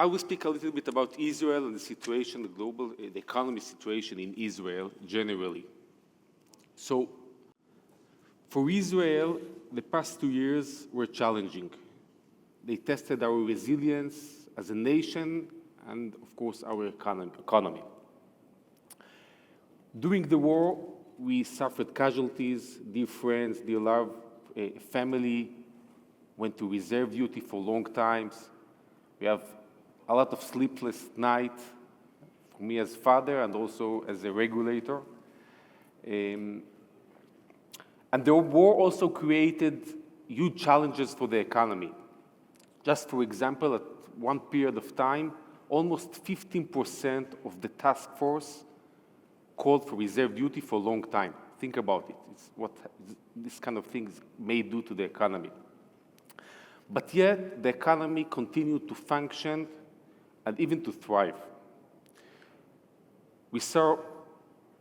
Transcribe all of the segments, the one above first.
I will speak a little bit about Israel and the situation, the global, the economy situation in Israel generally. So, for Israel, the past 2 years were challenging. They tested our resilience as a nation and, of course, our economy. During the war, we suffered casualties, dear friends, dear love, family went to reserve duty for long times. We have a lot of sleepless nights for me as father and also as a regulator. And the war also created huge challenges for the economy. Just for example, at one period of time, almost 15% of the task force called for reserve duty for a long time. Think about it. It's what this kind of things may do to the economy. But yet, the economy continued to function and even to thrive. We saw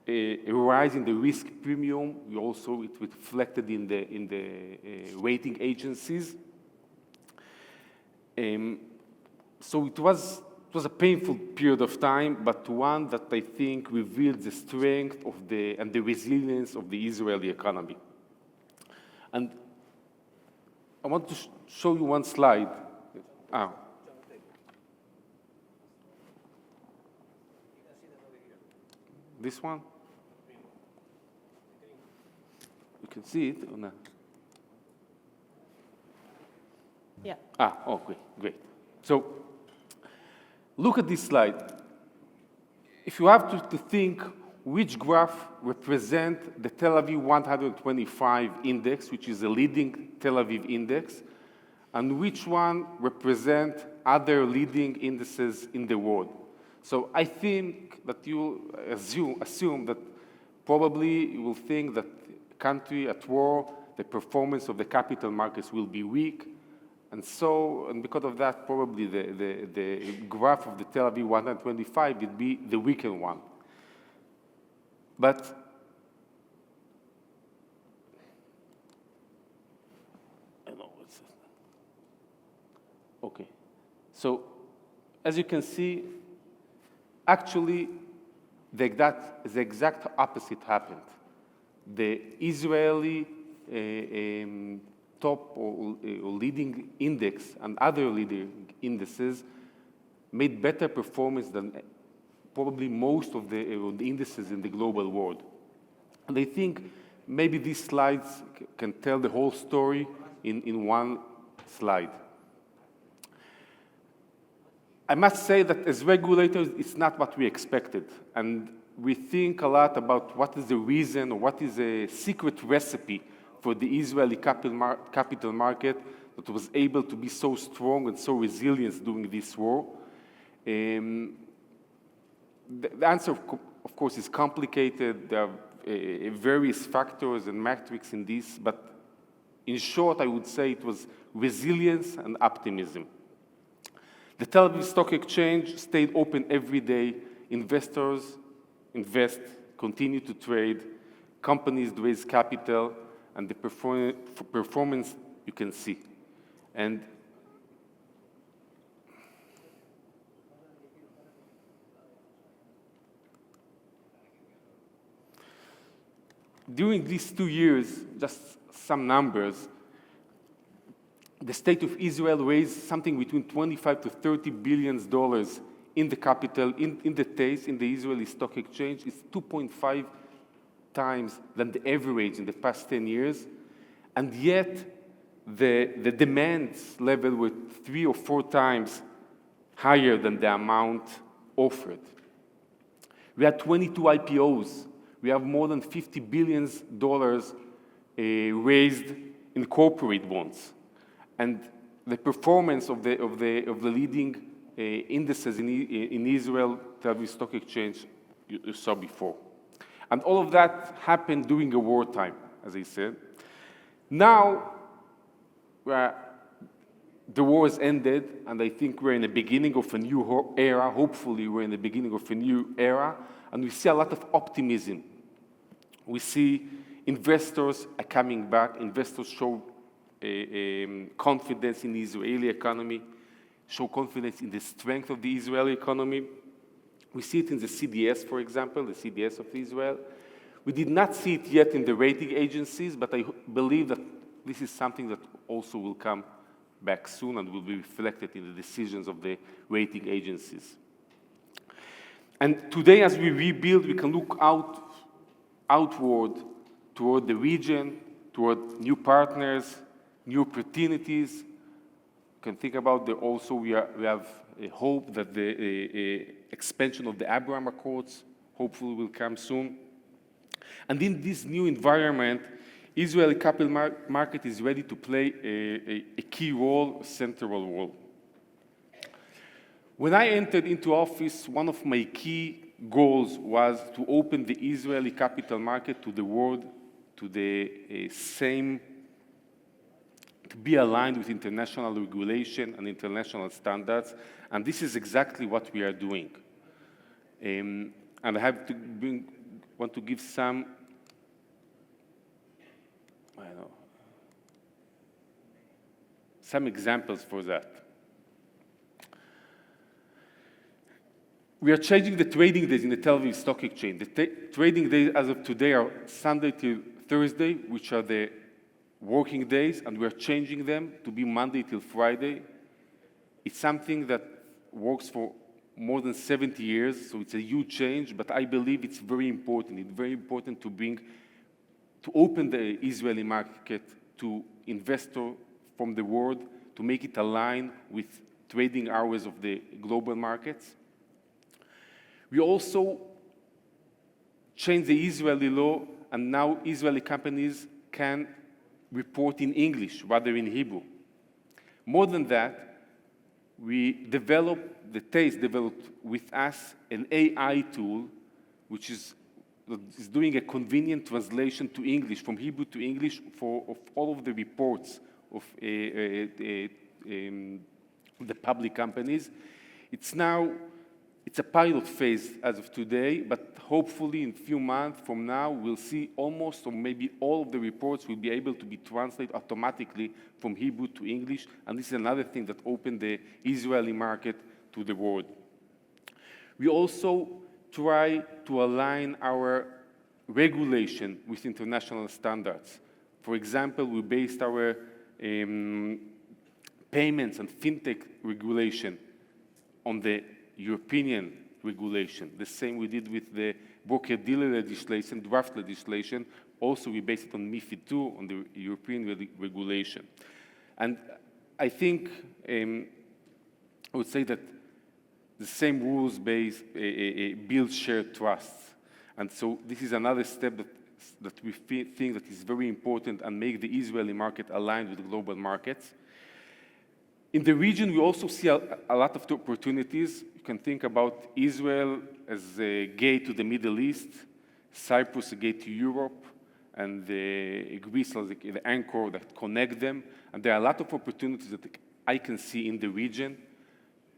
a rise in the risk premium. It reflected in the rating agencies. So it was a painful period of time, but one that I think revealed the strength and the resilience of the Israeli economy. And I want to show you one slide. This one? You can see it or not? Yeah. Okay, great. So, look at this slide. If you have to think which graph represent the Tel Aviv 125 index, which is a leading Tel Aviv index, and which one represent other leading indices in the world. So I think that you assume that probably you will think that country at war, the performance of the capital markets will be weak, and because of that, probably the graph of the Tel Aviv 125 will be the weaker one. But okay. So as you can see, actually, the exact opposite happened. The Israeli top or leading index and other leading indices made better performance than probably most of the indices in the global world. And I think maybe these slides can tell the whole story in one slide. I must say that as regulators, it's not what we expected. And we think a lot about what is the reason or what is a secret recipe for the Israeli capital market that was able to be so strong and so resilient during this war. The answer, of course, is complicated. There are various factors and metrics in this, but in short, I would say it was resilience and optimism. The Tel Aviv Stock Exchange stayed open every day. Investors invest, continue to trade. Companies raise capital, and the performance you can see. And during these 2 years, just some numbers, the state of Israel raised something between $25 to $30 billion in the capital, in the TASE, in the Israeli Stock Exchange. It's 2.5 times than the average in the past 10 years. And yet, the demands level were 3 or 4 times higher than the amount offered. We had 22 IPOs. We have more than $50 billion raised in corporate bonds. And the performance of the leading indices in Israel, Tel Aviv Stock Exchange, you saw before. And all of that happened during a wartime, as I said. Now, the war has ended, and I think we're in the beginning of a new era. Hopefully, we're in the beginning of a new era, and we see a lot of optimism. We see investors are coming back. Investors show confidence in the Israeli economy. show confidence in the strength of the Israeli economy. We see it in the CDS, for example, the CDS of Israel. We did not see it yet in the rating agencies, but I believe that this is something that also will come back soon and will be reflected in the decisions of the rating agencies. And today, as we rebuild, we can look outward toward the region, toward new partners, new opportunities. You can think about we have a hope that the expansion of the Abraham Accords hopefully will come soon. And in this new environment, Israeli capital market is ready to play a key role, a central role. When I entered into office, one of my key goals was to open the Israeli capital market to the world, to be aligned with international regulation and international standards, and this is exactly what we are doing. And I have to want to give some, some examples for that. We are changing the trading days in the Tel Aviv Stock Exchange. The trading days as of today are Sunday till Thursday, which are the working days, and we are changing them to be Monday till Friday. It's something that works for more than 70 years, so it's a huge change, but I believe it's very important. It's very important to open the Israeli market to investors from the world, to make it align with trading hours of the global markets. We also changed the Israeli law, and now Israeli companies can report in English rather in Hebrew. More than that, the TASE developed with us an AI tool, which is doing a convenient translation to English, from Hebrew to English, of all of the reports of the public companies. It's a pilot phase as of today, but hopefully in a few months from now, we'll see almost or maybe all of the reports will be able to be translated automatically from Hebrew to English, and this is another thing that opened the Israeli market to the world. We also try to align our regulation with international standards. For example, we based our payments and fintech regulation on the European regulation. The same we did with the broker-dealer legislation, draft legislation. Also, we based it on MiFID II, on the European regulation. And I think I would say that the same rules build shared trusts. And so this is another step that we think that is very important and make the Israeli market aligned with the global markets. In the region, we also see a lot of opportunities. You can think about Israel as a gate to the Middle East, Cyprus a gate to Europe, and Greece as the anchor that connect them. And there are a lot of opportunities that I can see in the region.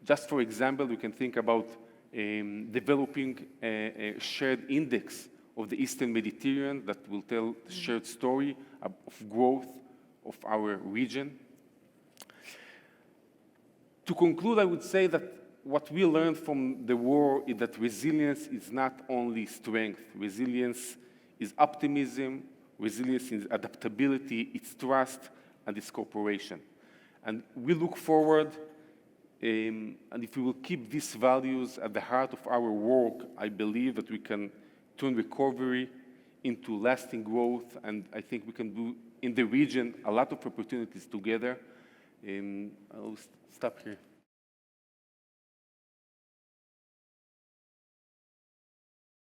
Just for example, we can think about developing a shared index of the Eastern Mediterranean that will tell the shared story of growth of our region. To conclude, I would say that what we learned from the war is that resilience is not only strength. Resilience is optimism, resilience is adaptability, it's trust, and it's cooperation. And we look forward, and if we will keep these values at the heart of our work, I believe that we can turn recovery into lasting growth, and I think we can do in the region a lot of opportunities together. I'll stop here.